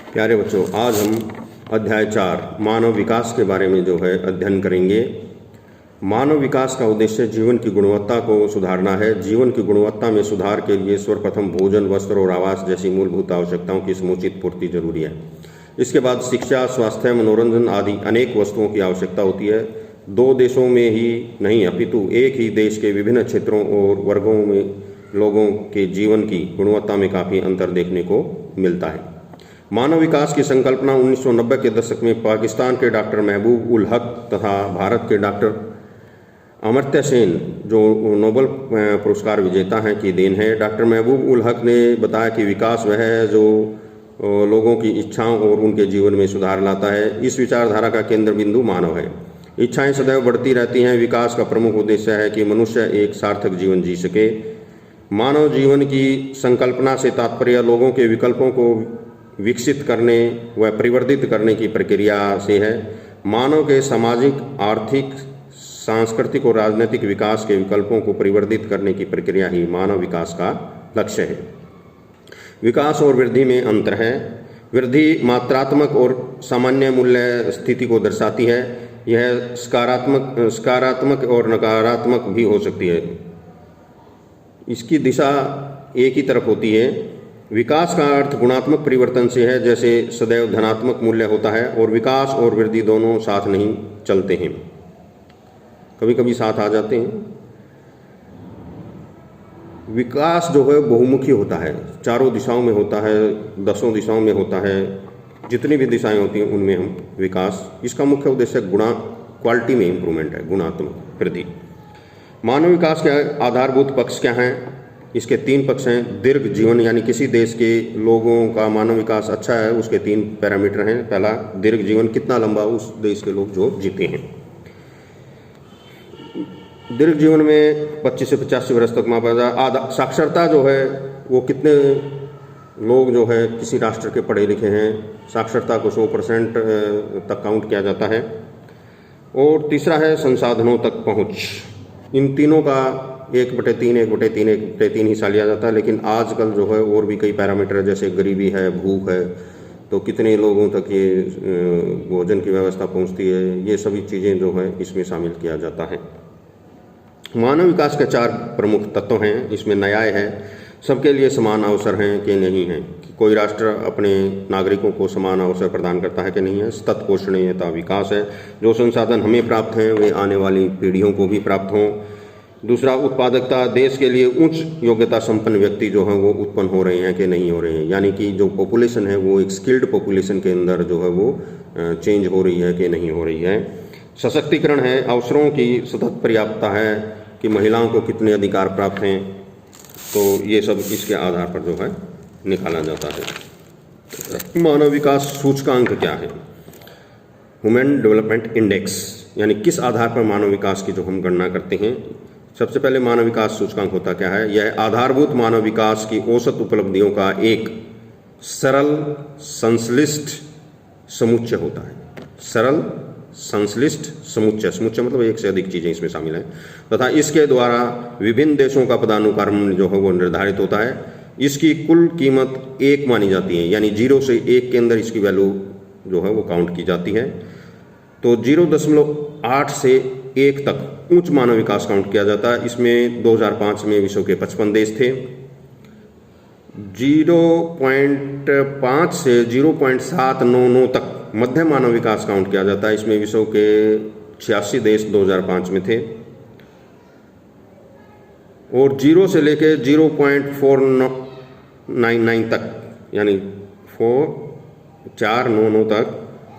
प्यारे बच्चों, आज हम अध्याय 4 मानव विकास के बारे में जो है अध्ययन करेंगे। मानव विकास का उद्देश्य जीवन की गुणवत्ता को सुधारना है। जीवन की गुणवत्ता में सुधार के लिए सर्वप्रथम भोजन, वस्त्र और आवास जैसी मूलभूत आवश्यकताओं की समुचित पूर्ति जरूरी है। इसके बाद शिक्षा, स्वास्थ्य, मनोरंजन आदि अनेक वस्तुओं की आवश्यकता होती है। दो देशों में ही नहीं अपितु एक ही देश के विभिन्न क्षेत्रों और वर्गों में लोगों के जीवन की गुणवत्ता में काफ़ी अंतर देखने को मिलता है। मानव विकास की संकल्पना 1990 के दशक में पाकिस्तान के डॉक्टर महबूब उल हक तथा भारत के डॉक्टर अमर्त्य सेन, जो नोबेल पुरस्कार विजेता हैं, की देन है। डॉक्टर महबूब उल हक ने बताया कि विकास वह है जो लोगों की इच्छाओं और उनके जीवन में सुधार लाता है। इस विचारधारा का केंद्र बिंदु मानव है। इच्छाएं सदैव बढ़ती रहती हैं। विकास का प्रमुख उद्देश्य है कि मनुष्य एक सार्थक जीवन जी सके। मानव जीवन की संकल्पना से तात्पर्य लोगों के विकल्पों को विकसित करने व परिवर्धित करने की प्रक्रिया से है। मानव के सामाजिक, आर्थिक, सांस्कृतिक और राजनीतिक विकास के विकल्पों को परिवर्धित करने की प्रक्रिया ही मानव विकास का लक्ष्य है। विकास और वृद्धि में अंतर है। वृद्धि मात्रात्मक और सामान्य मूल्य स्थिति को दर्शाती है। यह सकारात्मक और नकारात्मक भी हो सकती है। इसकी दिशा एक ही तरफ होती है। विकास का अर्थ गुणात्मक परिवर्तन से है, जैसे सदैव धनात्मक मूल्य होता है, और विकास और वृद्धि दोनों साथ नहीं चलते हैं, कभी कभी साथ आ जाते हैं। विकास जो है बहुमुखी होता है, चारों दिशाओं में होता है, 10 दिशाओं में होता है। जितनी भी दिशाएं होती हैं उनमें हम विकास, इसका मुख्य उद्देश्य क्वालिटी में इम्प्रूवमेंट है, गुणात्मक वृद्धि। मानव विकास के आधारभूत पक्ष क्या हैं? इसके 3 पक्ष हैं। दीर्घ जीवन, यानी किसी देश के लोगों का मानव विकास अच्छा है, उसके 3 पैरामीटर हैं। पहला, दीर्घ जीवन, कितना लंबा उस देश के लोग जो जीते हैं। दीर्घ जीवन में 25 से 85 वर्ष तक मापा जाए। साक्षरता जो है वो कितने लोग जो है किसी राष्ट्र के पढ़े लिखे हैं, साक्षरता को 100% तक काउंट किया जाता है। और तीसरा है संसाधनों तक पहुँच। इन तीनों का 1/3 हिस्सा लिया जाता है। लेकिन आजकल जो है और भी कई पैरामीटर, जैसे गरीबी है, भूख है, तो कितने लोगों तक ये भोजन की व्यवस्था पहुंचती है, ये सभी चीज़ें जो है इसमें शामिल किया जाता है। मानव विकास के 4 प्रमुख तत्व हैं। इसमें न्याय है, सबके लिए समान अवसर हैं कि नहीं है, कि कोई राष्ट्र अपने नागरिकों को समान अवसर प्रदान करता है कि नहीं है। सतत पोषणीयता विकास है, जो संसाधन हमें प्राप्त हैं वे आने वाली पीढ़ियों को भी प्राप्त हों। दूसरा, उत्पादकता, देश के लिए उच्च योग्यता संपन्न व्यक्ति जो हैं वो उत्पन्न हो रहे हैं कि नहीं हो रहे हैं, यानी कि जो पॉपुलेशन है वो एक स्किल्ड पॉपुलेशन के अंदर जो है वो चेंज हो रही है कि नहीं हो रही है। सशक्तिकरण है, अवसरों की सतत पर्याप्तता है, कि महिलाओं को कितने अधिकार प्राप्त हैं, तो ये सब इसके आधार पर जो है निकाला जाता है। मानव विकास सूचकांक क्या है? ह्यूमन डेवलपमेंट इंडेक्स, यानी किस आधार पर मानव विकास की जो हम गणना करते हैं। सबसे पहले मानव विकास सूचकांक होता क्या है? यह आधारभूत मानव विकास की औसत उपलब्धियों का एक सरल संश्लिष्ट समुच्चय होता है। सरल संश्लिष्ट समुच्चय, समुच्चय मतलब एक से अधिक चीज़ें इसमें शामिल हैं, तथा इसके द्वारा विभिन्न देशों का पदानुक्रम जो है वो निर्धारित होता है। इसकी कुल कीमत 1 मानी जाती है, यानी 0 से 1 के अंदर इसकी वैल्यू जो है वो काउंट की जाती है। तो 0.8 से 1 तक उच्च मानव विकास काउंट किया जाता है। इसमें 2005 में विश्व के 55 देश थे। 0.5 से 0.799 तक मध्य मानव विकास काउंट किया जाता है। इसमें विश्व के 86 देश 2005 में थे। और 0 से लेके 0.499 तक, यानी 499 तक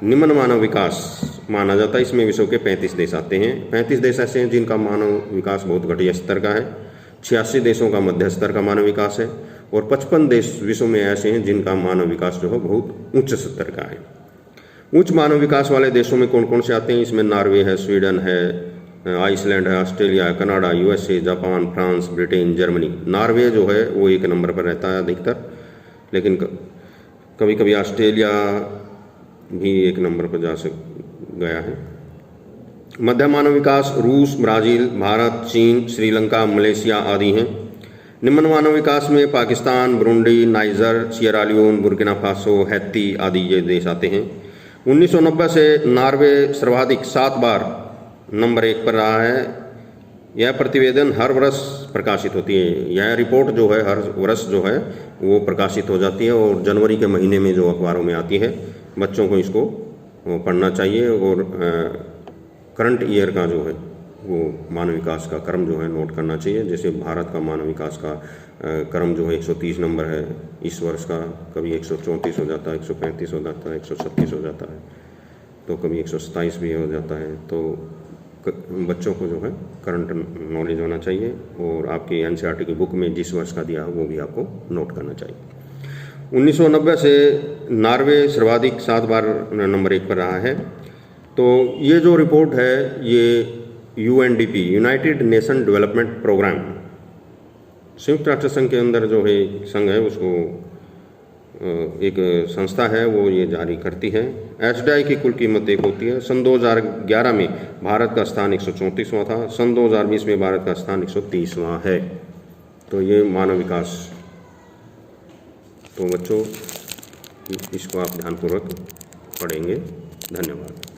निम्न मानव विकास माना जाता है। इसमें विश्व के 35 देश आते हैं। 35 देश ऐसे हैं जिनका मानव विकास बहुत घटिया स्तर का है। 86 देशों का मध्य स्तर का मानव विकास है, और 55 देश विश्व में ऐसे हैं जिनका मानव विकास जो है बहुत उच्च स्तर का है। उच्च मानव विकास वाले देशों में कौन कौन से आते हैं? इसमें नॉर्वे है, स्वीडन है, आइसलैंड है, ऑस्ट्रेलिया है, Canada, USA, Japan, France, Britain, Germany. Norway जो है वो 1 नंबर पर रहता है अधिकतर, लेकिन कभी कभी ऑस्ट्रेलिया भी 1 नंबर पर गया है। मध्य मानव विकास रूस, ब्राज़ील, भारत, चीन, श्रीलंका, मलेशिया आदि हैं। निम्न मानव विकास में Pakistan, Burundi, Niger, Sierra Leone, Burkina Faso, Haiti आदि ये देश आते हैं। 1990 से नॉर्वे सर्वाधिक 7 बार नंबर 1 पर रहा है। यह प्रतिवेदन हर वर्ष प्रकाशित होती है। यह रिपोर्ट जो है हर वर्ष जो है वो प्रकाशित हो जाती है और जनवरी के महीने में जो अखबारों में आती है। बच्चों को इसको पढ़ना चाहिए और करंट ईयर का जो है वो मानव विकास का क्रम जो है नोट करना चाहिए। जैसे भारत का मानव विकास का क्रम जो है 130 नंबर है इस वर्ष का, कभी 134 हो जाता है, 135 हो जाता है, 136 हो जाता है, तो कभी 127 भी हो जाता है। तो बच्चों को जो है करंट नॉलेज होना चाहिए और आपकी एनसीईआरटी की बुक में जिस वर्ष का दिया वो भी आपको नोट करना चाहिए। 1990 से नॉर्वे सर्वाधिक 7 बार नंबर 1 पर रहा है। तो ये जो रिपोर्ट है ये UNDP, United Nation development programme, संयुक्त राष्ट्र संघ के अंदर जो है संघ है उसको एक संस्था है वो ये जारी करती है। एचडीआई की कुल कीमत एक होती है। सन 2011 में भारत का स्थान 134वां था, सन 2020 में भारत का स्थान 130वां है। तो ये मानव विकास, तो बच्चों इसको आप ध्यानपूर्वक पढ़ेंगे। धन्यवाद।